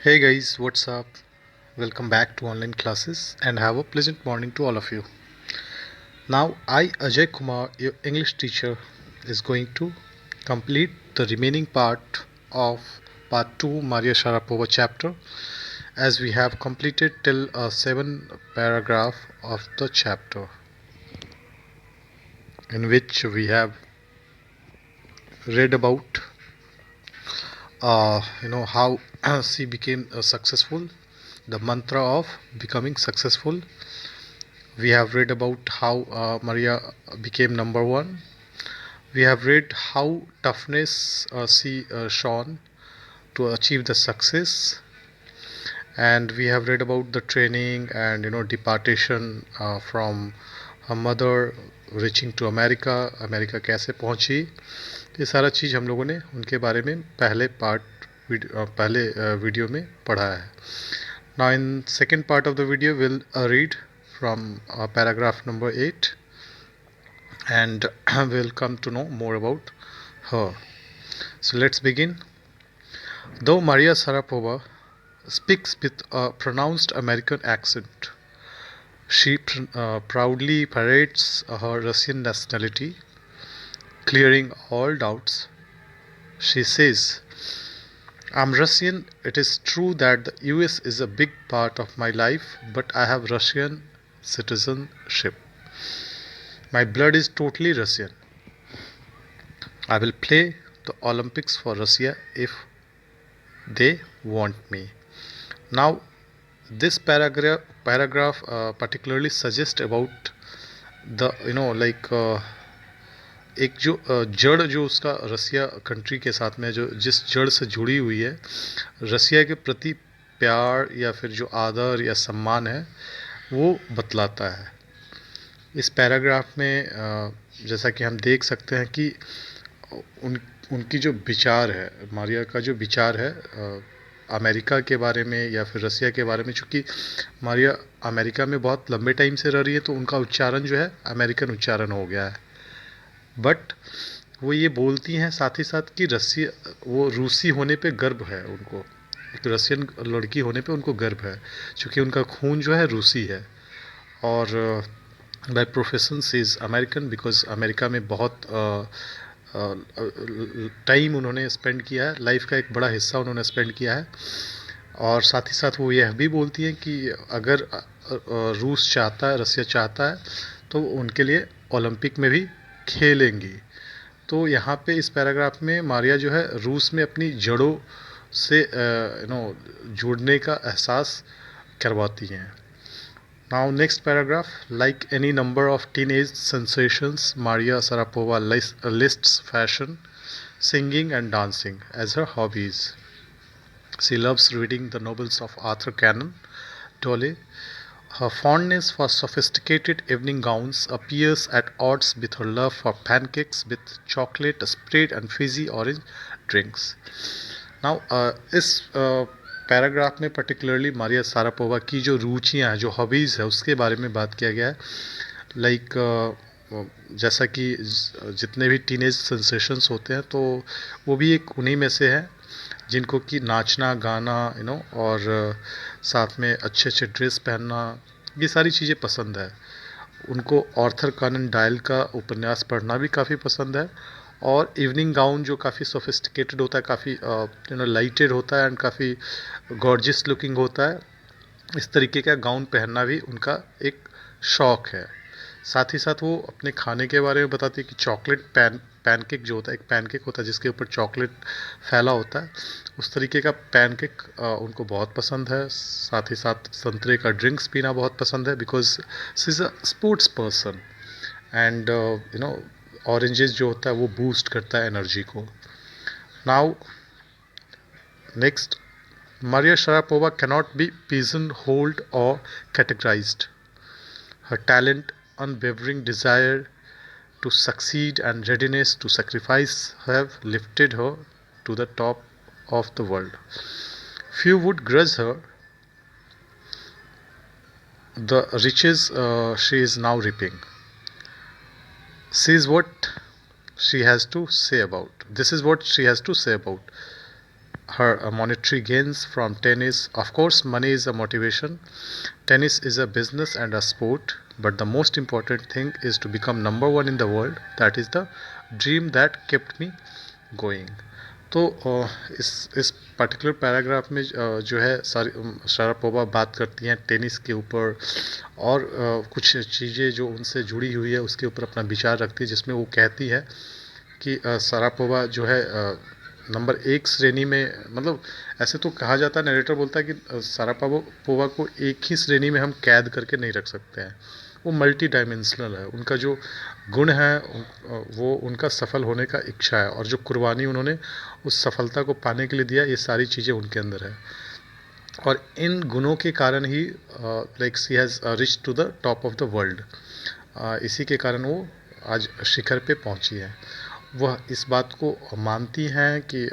Hey guys, what's up? Welcome back to online classes and have a pleasant morning to all of you. Now, I, Ajay Kumar, your English teacher, is going to complete the remaining part of part 2 Maria Sharapova chapter as we have completed till a 7 paragraph of the chapter in which we have read about how she became successful, the mantra of becoming successful. We have read about how Maria became number one. We have read how toughness she shown to achieve the success, and we have read about the training and departation from her mother, reaching to America. America कैसे पहुंची, ये सारा चीज़ हम लोगों ने उनके बारे में पहले वीडियो में पढ़ा है. Now in second part of the video we'll read from paragraph number 8 and we'll come to know more about her. So let's begin. Though Maria Sharapova speaks with a pronounced American accent, she proudly parades her Russian nationality, clearing all doubts. She says, I'm Russian. It is true that the US is a big part of my life, but I have Russian citizenship. My blood is totally Russian. I will play the Olympics for Russia if they want me. Now, this paragraph particularly suggests about the एक जो जड़ जो उसका रसिया country के साथ में जो जिस जड़ से जुड़ी हुई है, रसिया के प्रति प्यार या फिर जो आदर या सम्मान है वो बतलाता है. इस पैराग्राफ में जैसा कि हम देख सकते हैं कि उनकी जो विचार है, मारिया का जो विचार है अमेरिका के बारे में या फिर रसिया के बारे में, चूँकि मारिया अमेरिका में बहुत लंबे टाइम से रह रही है तो उनका उच्चारण जो है अमेरिकन उच्चारण हो गया है. बट वो ये बोलती हैं साथ ही साथ कि वो रूसी होने पे गर्व है उनको, एक रशियन लड़की होने पे उनको गर्व है, क्योंकि उनका खून जो है रूसी है. और by profession she is American because America में बहुत टाइम उन्होंने स्पेंड किया है, लाइफ का एक बड़ा हिस्सा उन्होंने स्पेंड किया है. और साथ ही साथ वो यह भी बोलती हैं कि अगर रूस चाहता है, रसिया चाहता है तो उनके लिए ओलंपिक में भी खेलेंगी. तो यहाँ पे इस पैराग्राफ में मारिया जो है रूस में अपनी जड़ों से जुड़ने का एहसास करवाती हैं. Now next paragraph, like any number of teenage sensations, Maria Sharapova lists fashion, singing and dancing as her hobbies. She loves reading the novels of Arthur Conan Doyle. Her fondness for sophisticated evening gowns appears at odds with her love for pancakes with chocolate spread and fizzy orange drinks. Now इस paragraph में particularly Maria Sharapova की जो रुचियाँ हैं, जो hobbies है, उसके बारे में बात किया गया है. लाइक जैसा कि जितने भी टीनेज सेंसेशंस होते हैं तो वो भी एक उन्हीं में से है जिनको कि नाचना, गाना और साथ में अच्छे अच्छे ड्रेस पहनना, ये सारी चीज़ें पसंद है. उनको ऑर्थर कॉनन डॉयल का उपन्यास पढ़ना भी काफ़ी पसंद है. और इवनिंग गाउन जो काफ़ी सोफिस्टिकेटेड होता है, काफ़ी लाइटेड होता है एंड काफ़ी गॉर्जियस लुकिंग होता है, इस तरीके का गाउन पहनना भी उनका एक शौक़ है. साथ ही साथ वो अपने खाने के बारे में बताती है कि चॉकलेट पैनकेक जो होता है, एक पैनकेक होता है जिसके ऊपर चॉकलेट फैला होता है, उस तरीके का पैनकेक उनको बहुत पसंद है. साथ ही साथ संतरे का ड्रिंक्स पीना बहुत पसंद है because she is a sports person and oranges जो होता है वो बूस्ट करता है एनर्जी को. Now next, Maria Sharapova cannot be pigeonholed or categorized. Her talent, unwavering desire to succeed, and readiness to sacrifice have lifted her to the top of the world. Few would grudge her the riches she is now reaping. This is what she has to say about her monetary gains from tennis. Of course, money is a motivation. Tennis is a business and a sport, but the most important thing is to become number one in the world. That is the dream that kept me going. तो इस particular paragraph में जो है Sharapova बात करती हैं tennis के ऊपर और कुछ चीज़ें जो उनसे जुड़ी हुई है उसके ऊपर अपना विचार रखती है, जिसमें वो कहती है कि शारापोवा जो है नंबर एक श्रेणी में, मतलब ऐसे तो कहा जाता है, नरेटर बोलता है कि शारापोवा को एक ही श्रेणी में हम कैद करके नहीं रख सकते हैं, वो मल्टी डायमेंशनल है। उनका जो गुण है वो उनका सफल होने का इच्छा है, और जो कुर्बानी उन्होंने उस सफलता को पाने के लिए दिया, ये सारी चीज़ें उनके अंदर है। और इन गुणों के कारण ही like she has reach to the top of the world, इसी के कारण वो आज शिखर पे पहुंची है। वह इस बात को मानती हैं कि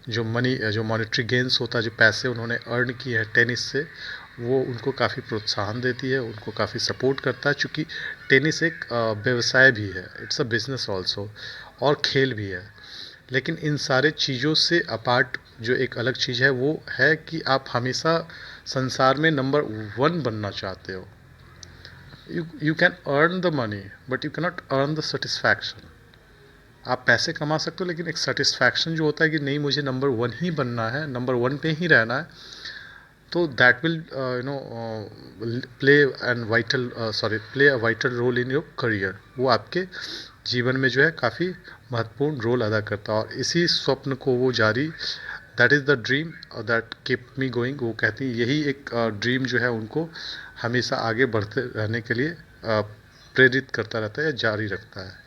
जो मॉनेटरी गेंस होता है, जो पैसे उन्होंने अर्न किए हैं टेनिस से, वो उनको काफ़ी प्रोत्साहन देती है, उनको काफ़ी सपोर्ट करता है, चूँकि टेनिस एक व्यवसाय भी है, इट्स अ बिजनेस ऑल्सो, और खेल भी है। लेकिन इन सारे चीज़ों से अपार्ट जो एक अलग चीज़ है वो है कि आप हमेशा संसार में नंबर वन बनना चाहते हो। You can earn the money but you cannot earn the satisfaction. आप पैसे कमा सकते हो, लेकिन एक सेटिस्फैक्शन जो होता है कि नहीं, मुझे नंबर वन ही बनना है, नंबर वन पे ही रहना है, तो that will play play a vital role in your career. वो आपके जीवन में जो है काफ़ी महत्वपूर्ण रोल अदा करता है, और इसी स्वप्न को वो जारी, that is the dream that keep me going, वो कहती है यही एक ड्रीम जो है उनको हमेशा आगे बढ़ते रहने के लिए प्रेरित करता रहता है या जारी रखता है।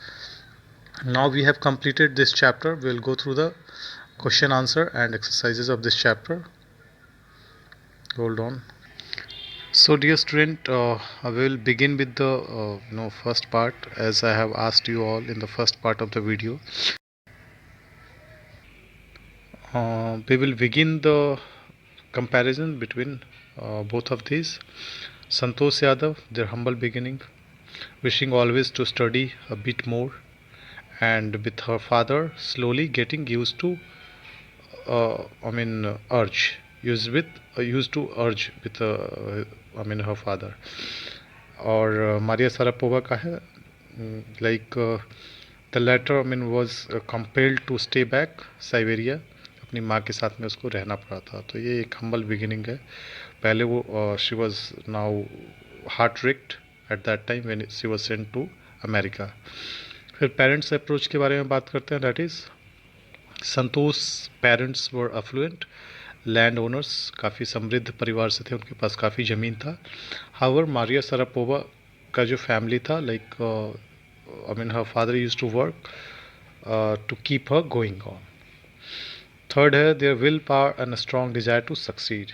Now we have completed this chapter. We will go through the question answer and exercises of this chapter. Hold on. So dear student, I will begin with the first part, as I have asked you all in the first part of the video. We will begin the comparison between both of these. Santosh Yadav, their humble beginning, wishing always to study a bit more, and with her father slowly getting used to used to urge with her father. और Maria Sharapova का है like the latter was compelled to stay back Siberia, अपनी माँ के साथ में उसको रहना पड़ा था। तो ये एक हम्बल बिगिनिंग है। पहले वो she was now heart wrecked at that time when she was sent to America. फिर पेरेंट्स अप्रोच के बारे में बात करते हैं। That is Santosh parents were affluent land owners, काफ़ी समृद्ध परिवार से थे, उनके पास काफ़ी ज़मीन था। हाउएवर मारिया शारापोवा का जो फैमिली था, like her father use to work to keep her going on. Third है their will power and strong desire to succeed.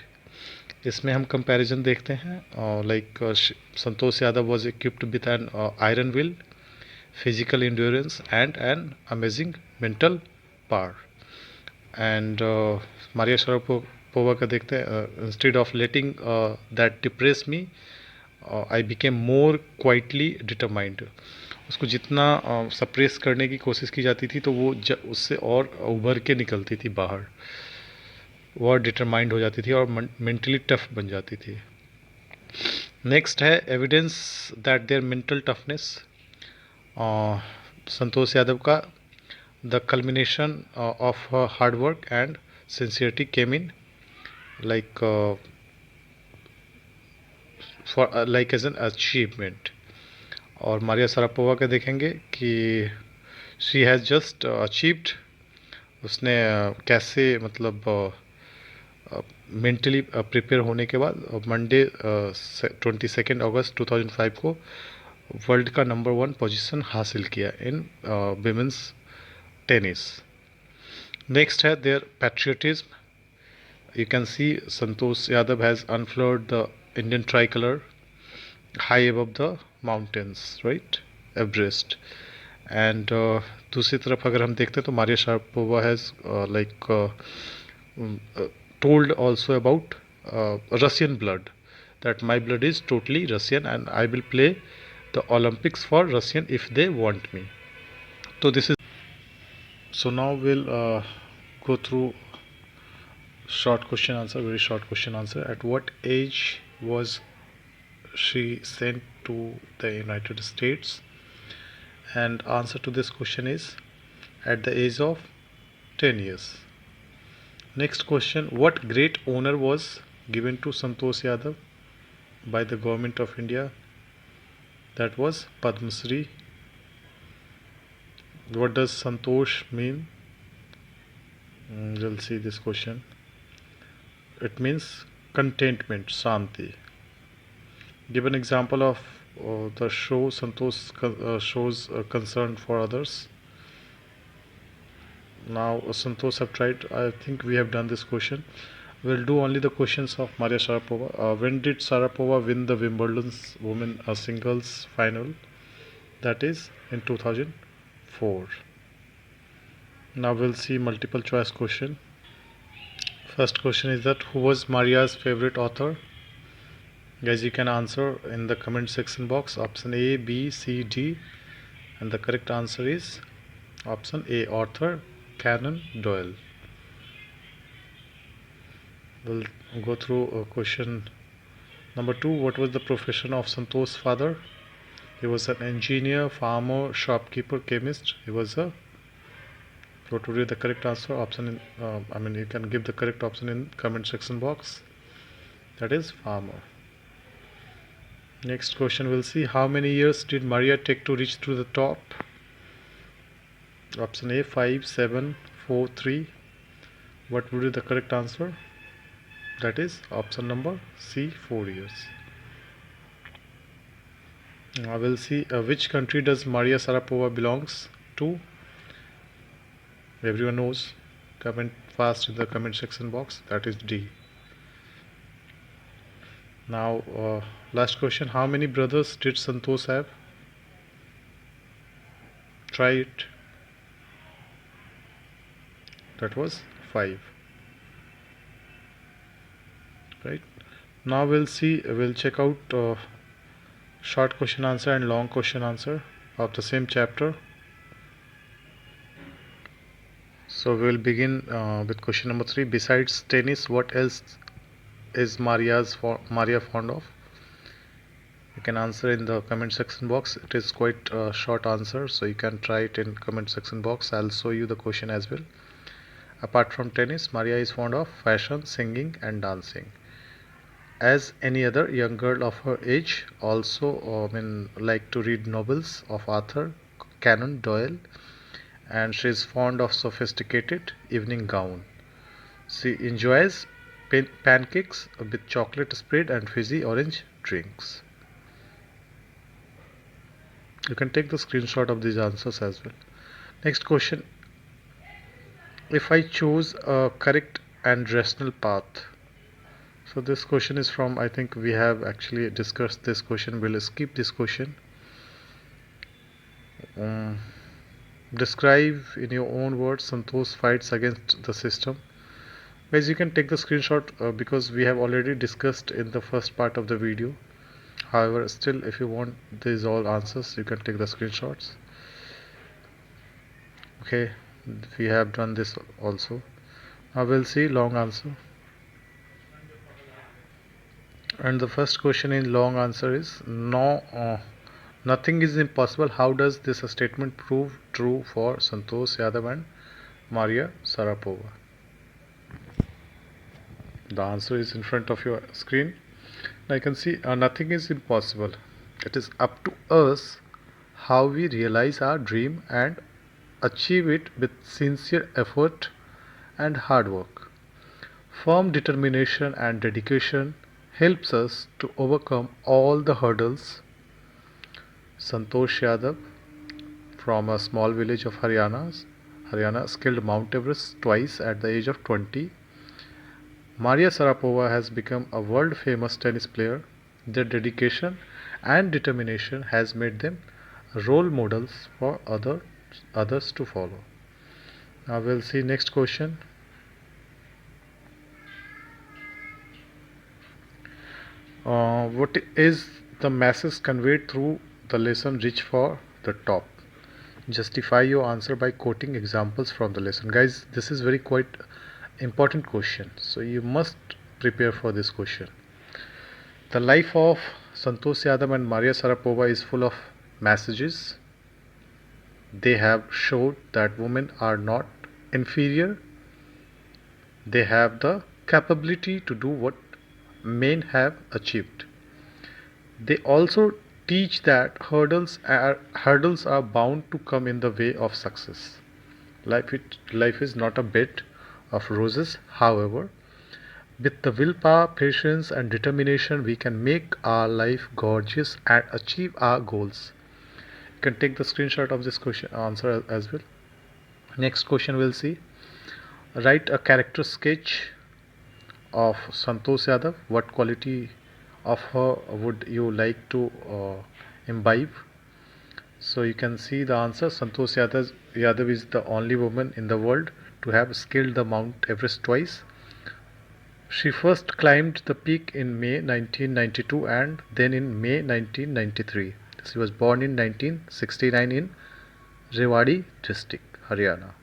इसमें हम कंपैरिजन देखते हैं, like Santosh Yadav was equipped with an iron will, physical endurance and an amazing mental power. And Maria Sharapova का देखते हैं, instead of letting that depress me, I became more quietly determined. उसको जितना suppress करने की कोशिश की जाती थी, तो वो उससे और उभर के निकलती थी बाहर, वो और डिटरमाइंड हो जाती थी और मेंटली टफ बन जाती थी। नेक्स्ट है evidence that their mental toughness. Santosh Yadav का the culmination of hard work and sincerity came in like as an achievement. और मारिया शारापोवा का देखेंगे कि शी हैज़ जस्ट अचीव्ड, उसने कैसे मतलब मेंटली प्रिपेयर होने के बाद मंडे 22 अगस्त 2005 को वर्ल्ड का नंबर 1 पोजीशन हासिल किया इन विमेंस टेनिस। नेक्स्ट है their patriotism. You can see Santosh Yadav has unfurled the Indian tricolour high above the mountains, right, Everest. And दूसरी तरफ अगर हम देखते हैं तो Maria Sharapova has told also about Russian blood, that my blood is totally Russian and I will play the Olympics for Russian if they want me. So this is, so now we'll go through Short question answer, very short question answer. At what age was she sent to the United States? And answer to this question is at the age of 10 years. Next question, what great honor was given to Santosh Yadav by the government of India? That was Padma Shri. What does Santosh mean? We'll see this question. It means contentment, Shanti. Give an example of the show Santosh shows concern for others. Now Santosh have tried. I think we have done this question. We'll do only the questions of Maria Sharapova. When did Sharapova win the Wimbledon women singles final? That is in 2004. Now we'll see multiple choice question. First question is that who was Maria's favorite author? Guys, you can answer in the comment section box. Option A, B, C, D, and the correct answer is option A, Arthur Conan Doyle. We'll go through question number 2. What was the profession of Santosh's father? He was an engineer, farmer, shopkeeper, chemist. He was a. What would be the correct answer? Option in, you can give the correct option in comment section box. That is farmer. Next question, we'll see how many years did Maria take to reach to the top? Option A, 5, 7, 4, 3. What would be the correct answer? That is option number C, 4 years. Now we'll see which country does Maria Sharapova belongs to? Everyone knows. Comment fast in the comment section box. That is D. Now last question, how many brothers did Santosh have? Try it. That was 5. Right. Now we'll check out short question answer and long question answer of the same chapter. So we'll begin with question number 3. Besides tennis, what else is Maria fond of? You can answer in the comment section box. It is quite a short answer, so you can try it in comment section box. I'll show you the question as well. Apart from tennis, Maria is fond of fashion, singing and dancing. As any other young girl of her age, also like to read novels of Arthur Conan Doyle, and she is fond of sophisticated evening gown. She enjoys pancakes with chocolate spread and fizzy orange drinks. You can take the screenshot of these answers as well. Next question, if I choose a correct and rational path. So this question is from, I think we have actually discussed this question. We'll skip this question. Describe in your own words Santosh fights against the system. Guys, you can take the screenshot because we have already discussed in the first part of the video. However, still if you want these all answers, you can take the screenshots. Okay, we have done this also. Now we'll see long answer. And the first question in long answer is no. Nothing is impossible. How does this statement prove true for Santosh Yadav and Maria Sharapova? The answer is in front of your screen. Now you can see nothing is impossible. It is up to us how we realize our dream and achieve it with sincere effort and hard work. Firm determination and dedication helps us to overcome all the hurdles. Santosh Yadav from a small village of Haryana scaled Mount Everest twice at the age of 20. Maria Sharapova has become a world famous tennis player. Their dedication and determination has made them role models for others to follow. Now we'll see next question. What is the message conveyed through the lesson Reach for the Top? Justify your answer by quoting examples from the lesson. Guys, this is very quite important question, so you must prepare for this question. The life of Santosh Yadav and Maria Sharapova is full of messages. They have showed that women are not inferior. They have the capability to do what men have achieved. They also teach that hurdles are bound to come in the way of success. Life is not a bed of roses. However, with the willpower, patience, and determination, we can make our life gorgeous and achieve our goals. You can take the screenshot of this question answer as well. Next question we'll see. Write a character sketch of Santosh Yadav. What quality of her would you like to imbibe? So you can see the answer. Santosh Yadav is the only woman in the world to have scaled the Mount Everest twice. She first climbed the peak in May 1992 and then in May 1993. She was born in 1969 in Rewari district, Haryana,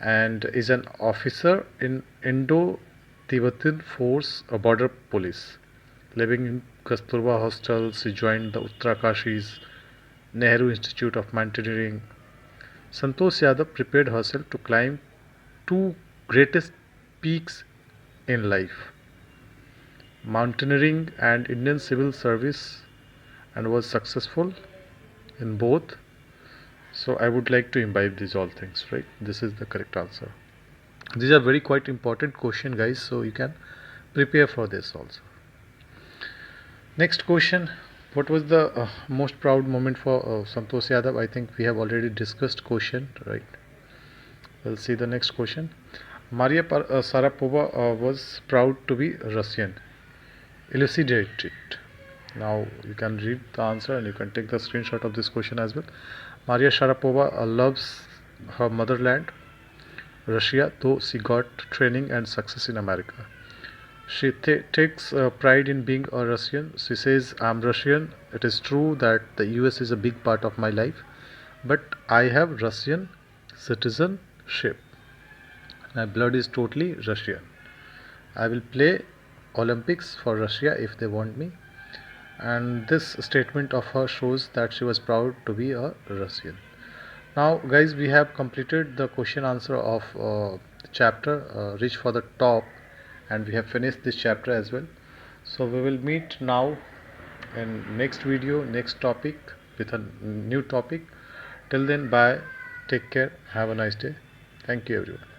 and is an officer in Indo-Tibetan Force Border Police. Living in Kasturba Hostel, she joined the Uttarkashi's Nehru Institute of Mountaineering. Santosh Yadav prepared herself to climb two greatest peaks in life, mountaineering and Indian civil service, and was successful in both. So I would like to imbibe these all things, right? This is the correct answer. These are very quite important question, guys, so you can prepare for this also. Next question. What was the most proud moment for Santosh Yadav? I think we have already discussed question, right? We'll see the next question. Maria Sharapova was proud to be Russian. Elucidate it. Now you can read the answer and you can take the screenshot of this question as well. Maria Sharapova loves her motherland, Russia, though she got training and success in America. She takes pride in being a Russian. She says, I'm Russian. It is true that the US is a big part of my life, but I have Russian citizenship. My blood is totally Russian. I will play Olympics for Russia if they want me. And this statement of her shows that she was proud to be a Russian. Now guys, we have completed the question answer of the chapter Reach for the Top, and we have finished this chapter as well. So we will meet now in next video, next topic, with a new topic. Till then, bye, take care, have a nice day. Thank you everyone.